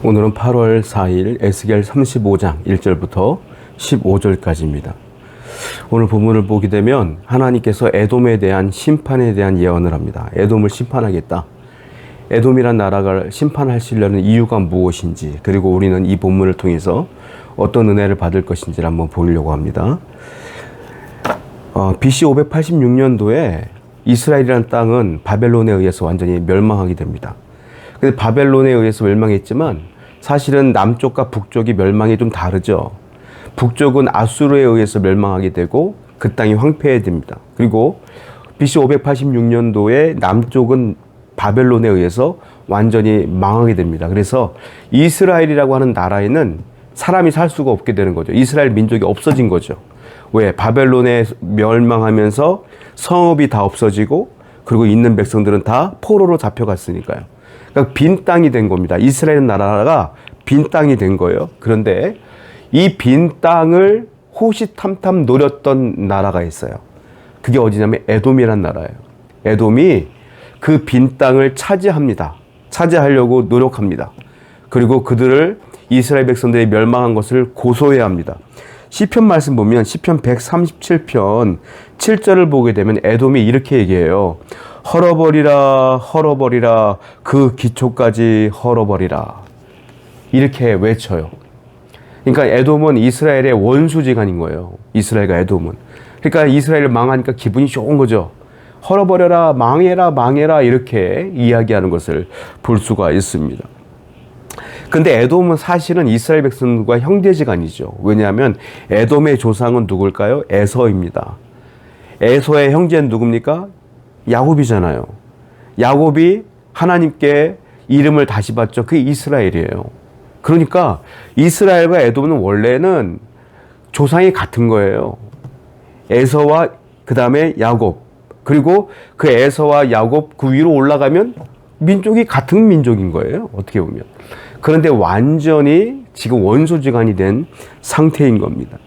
오늘은 8월 4일 에스겔 35장 1절부터 15절까지입니다. 오늘 본문을 보게 되면 하나님께서 에돔에 대한 심판에 대한 예언을 합니다. 에돔을 심판하겠다. 에돔이란 나라를 심판하시려는 이유가 무엇인지, 그리고 우리는 이 본문을 통해서 어떤 은혜를 받을 것인지를 한번 보려고 합니다. BC 586년도에 이스라엘이라는 땅은 바벨론에 의해서 완전히 멸망하게 됩니다. 근데 바벨론에 의해서 멸망했지만 사실은 남쪽과 북쪽이 멸망이 좀 다르죠. 북쪽은 아수르에 의해서 멸망하게 되고 그 땅이 황폐해집니다. 그리고 BC 586년도에 남쪽은 바벨론에 의해서 완전히 망하게 됩니다. 그래서 이스라엘이라고 하는 나라에는 사람이 살 수가 없게 되는 거죠. 이스라엘 민족이 없어진 거죠. 왜? 바벨론에 멸망하면서 성읍이 다 없어지고 그리고 있는 백성들은 다 포로로 잡혀갔으니까요. 그러니까 빈 땅이 된 겁니다. 이스라엘 나라가 빈 땅이 된 거예요. 그런데 이 빈 땅을 호시탐탐 노렸던 나라가 있어요. 그게 어디냐면 에돔이란 나라예요. 에돔이 그 빈 땅을 차지합니다. 차지하려고 노력합니다. 그리고 그들을 이스라엘 백성들이 멸망한 것을 고소해야 합니다. 시편 말씀 보면 시편 137편 7절을 보게 되면 에돔이 이렇게 얘기해요. 헐어버리라 헐어버리라 그 기초까지 헐어버리라. 이렇게 외쳐요. 그러니까 에돔은 이스라엘의 원수지간인 거예요. 이스라엘과 에돔은. 그러니까 이스라엘을 망하니까 기분이 좋은 거죠. 헐어버려라 망해라 망해라 이렇게 이야기하는 것을 볼 수가 있습니다. 근데 에돔은 사실은 이스라엘 백성과 형제지간이죠. 왜냐하면 에돔의 조상은 누굴까요? 에서입니다. 에서의 형제는 누굽니까? 야곱이잖아요. 야곱이 하나님께 이름을 다시 받죠. 그게 이스라엘이에요. 그러니까 이스라엘과 에돔은 원래는 조상이 같은 거예요. 에서와 그 다음에 야곱, 그리고 그 에서와 야곱 그 위로 올라가면 민족이 같은 민족인 거예요. 어떻게 보면. 그런데 완전히 지금 원수지간이 된 상태인 겁니다.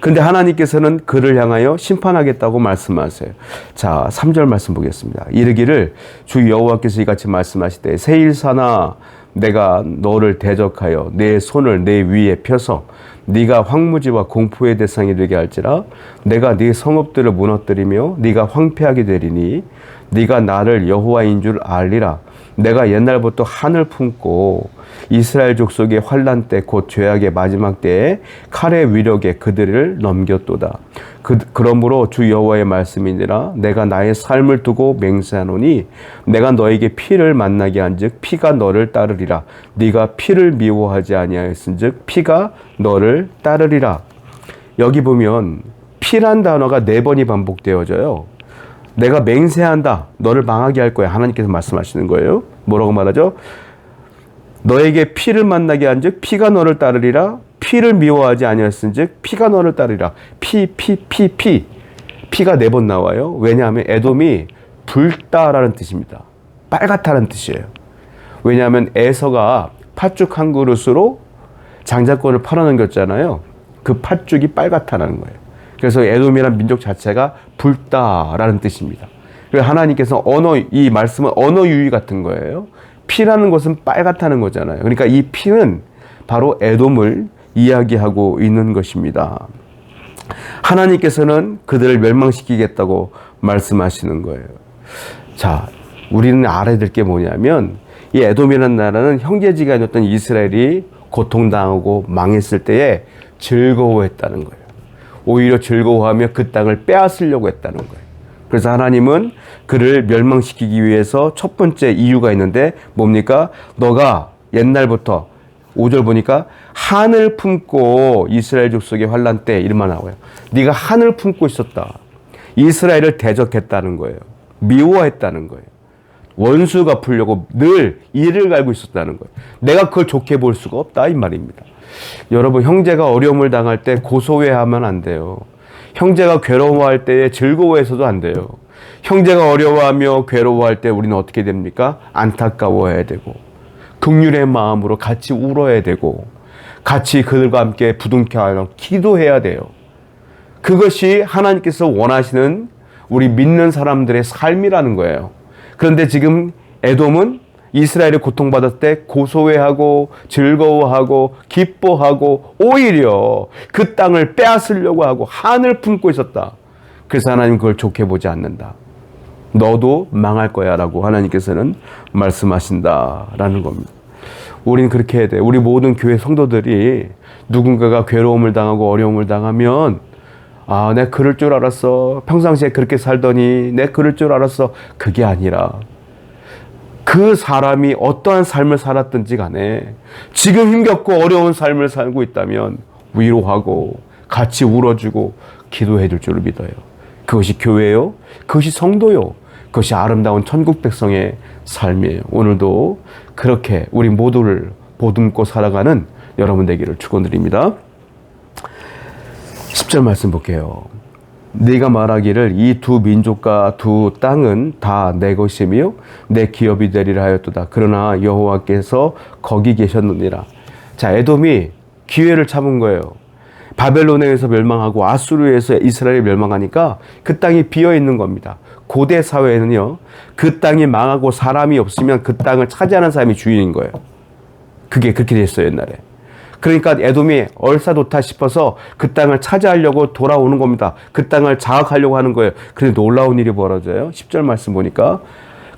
그런데 하나님께서는 그를 향하여 심판하겠다고 말씀하세요. 자, 3절 말씀 보겠습니다. 이르기를 주 여호와께서 이같이 말씀하시되 세일사나 내가 너를 대적하여 내 손을 내 위에 펴서 네가 황무지와 공포의 대상이 되게 할지라 내가 네 성읍들을 무너뜨리며 네가 황폐하게 되리니 네가 나를 여호와인 줄 알리라. 내가 옛날부터 한을 품고 이스라엘 족속의 환난 때 곧 죄악의 마지막 때에 칼의 위력에 그들을 넘겼도다. 그러므로 주 여호와의 말씀이니라. 내가 나의 삶을 두고 맹세하노니 내가 너에게 피를 만나게 한즉 피가 너를 따르리라. 네가 피를 미워하지 아니하였은즉 피가 너를 따르리라. 여기 보면 피란 단어가 4번이 반복되어져요. 내가 맹세한다. 너를 망하게 할 거야. 하나님께서 말씀하시는 거예요. 뭐라고 말하죠? 너에게 피를 만나게 한즉 피가 너를 따르리라. 피를 미워하지 아니하였은즉 피가 너를 따르리라. 피가 4번 나와요. 왜냐하면 에돔이 붉다라는 뜻입니다. 빨갛다는 뜻이에요. 왜냐하면 에서가 팥죽 한 그릇으로 장자권을 팔아넘겼잖아요. 그 팥죽이 빨갛다는 거예요. 그래서 에돔이라는 민족 자체가 붉다라는 뜻입니다. 그래서 하나님께서 이 말씀은 언어 유희 같은 거예요. 피라는 것은 빨갛다는 거잖아요. 그러니까 이 피는 바로 에돔을 이야기하고 있는 것입니다. 하나님께서는 그들을 멸망시키겠다고 말씀하시는 거예요. 자, 우리는 알아야 될 게 뭐냐면 이 에돔이라는 나라는 형제지간이었던 이스라엘이 고통당하고 망했을 때에 즐거워했다는 거예요. 오히려 즐거워하며 그 땅을 빼앗으려고 했다는 거예요. 그래서 하나님은 그를 멸망시키기 위해서 첫 번째 이유가 있는데 뭡니까? 너가 옛날부터 5절 보니까 한을 품고 이스라엘 족속의 환난 때 이름만 나와요. 네가 한을 품고 있었다. 이스라엘을 대적했다는 거예요. 미워했다는 거예요. 원수 갚으려고 늘 이를 갈고 있었다는 거예요. 내가 그걸 좋게 볼 수가 없다 이 말입니다. 여러분, 형제가 어려움을 당할 때 고소해하면 안 돼요. 형제가 괴로워할 때에 즐거워해서도 안 돼요. 형제가 어려워하며 괴로워할 때 우리는 어떻게 됩니까? 안타까워해야 되고 긍휼의 마음으로 같이 울어야 되고 같이 그들과 함께 부둥켜 안고 기도해야 돼요. 그것이 하나님께서 원하시는 우리 믿는 사람들의 삶이라는 거예요. 그런데 지금 에돔은 이스라엘이 고통받을 때 고소해하고 즐거워하고 기뻐하고 오히려 그 땅을 빼앗으려고 하고 한을 품고 있었다. 그래서 하나님 그걸 좋게 보지 않는다. 너도 망할 거야 라고 하나님께서는 말씀하신다라는 겁니다. 우리는 그렇게 해야 돼. 우리 모든 교회 성도들이 누군가가 괴로움을 당하고 어려움을 당하면 아, 내가 그럴 줄 알았어. 평상시에 그렇게 살더니 내가 그럴 줄 알았어. 그게 아니라 그 사람이 어떠한 삶을 살았든지 간에 지금 힘겹고 어려운 삶을 살고 있다면 위로하고 같이 울어주고 기도해 줄 줄을 믿어요. 그것이 교회요. 그것이 성도요. 그것이 아름다운 천국 백성의 삶이에요. 오늘도 그렇게 우리 모두를 보듬고 살아가는 여러분 되기를 축원드립니다. 10절 말씀 볼게요. 네가 말하기를 이 두 민족과 두 땅은 다 내 것이며 내 기업이 되리라 하였도다. 그러나 여호와께서 거기 계셨느니라. 자, 에돔이 기회를 잡은 거예요. 바벨론에 의해서 멸망하고 아수르에 의해서 이스라엘이 멸망하니까 그 땅이 비어 있는 겁니다. 고대 사회에는요, 그 땅이 망하고 사람이 없으면 그 땅을 차지하는 사람이 주인인 거예요. 그게 그렇게 됐어요, 옛날에. 그러니까 에돔이 얼싸좋다 싶어서 그 땅을 차지하려고 돌아오는 겁니다. 그 땅을 장악하려고 하는 거예요. 그런데 놀라운 일이 벌어져요. 10절 말씀 보니까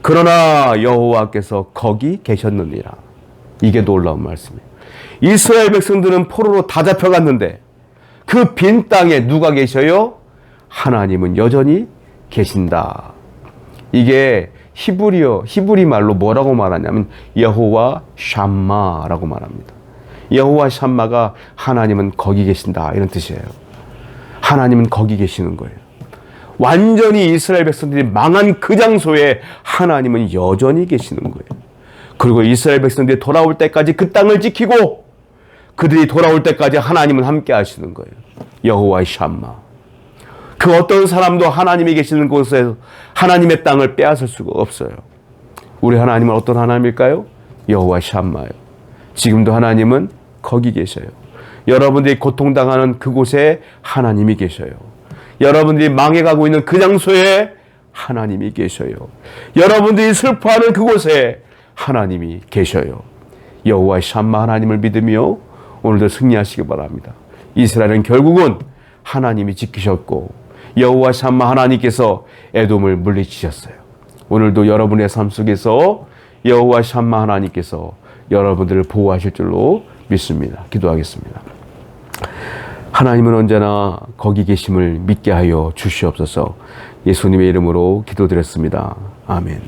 그러나 여호와께서 거기 계셨느니라. 이게 놀라운 말씀이에요. 이스라엘 백성들은 포로로 다 잡혀갔는데 그 빈 땅에 누가 계셔요? 하나님은 여전히 계신다. 이게 히브리 말로 뭐라고 말하냐면 여호와 샴마라고 말합니다. 여호와 샴마가 하나님은 거기 계신다 이런 뜻이에요. 하나님은 거기 계시는 거예요. 완전히 이스라엘 백성들이 망한 그 장소에 하나님은 여전히 계시는 거예요. 그리고 이스라엘 백성들이 돌아올 때까지 그 땅을 지키고 그들이 돌아올 때까지 하나님은 함께 하시는 거예요. 여호와 샴마. 그 어떤 사람도 하나님이 계시는 곳에서 하나님의 땅을 빼앗을 수가 없어요. 우리 하나님은 어떤 하나님일까요? 여호와 샴마요. 지금도 하나님은 거기 계셔요. 여러분들이 고통당하는 그곳에 하나님이 계셔요. 여러분들이 망해가고 있는 그 장소에 하나님이 계셔요. 여러분들이 슬퍼하는 그곳에 하나님이 계셔요. 여호와 샴마 하나님을 믿으며 오늘도 승리하시기 바랍니다. 이스라엘은 결국은 하나님이 지키셨고 여호와 샴마 하나님께서 에돔을 물리치셨어요. 오늘도 여러분의 삶 속에서 여호와 샴마 하나님께서 여러분들을 보호하실 줄로 믿습니다. 기도하겠습니다. 하나님은 언제나 거기 계심을 믿게 하여 주시옵소서. 예수님의 이름으로 기도드렸습니다. 아멘.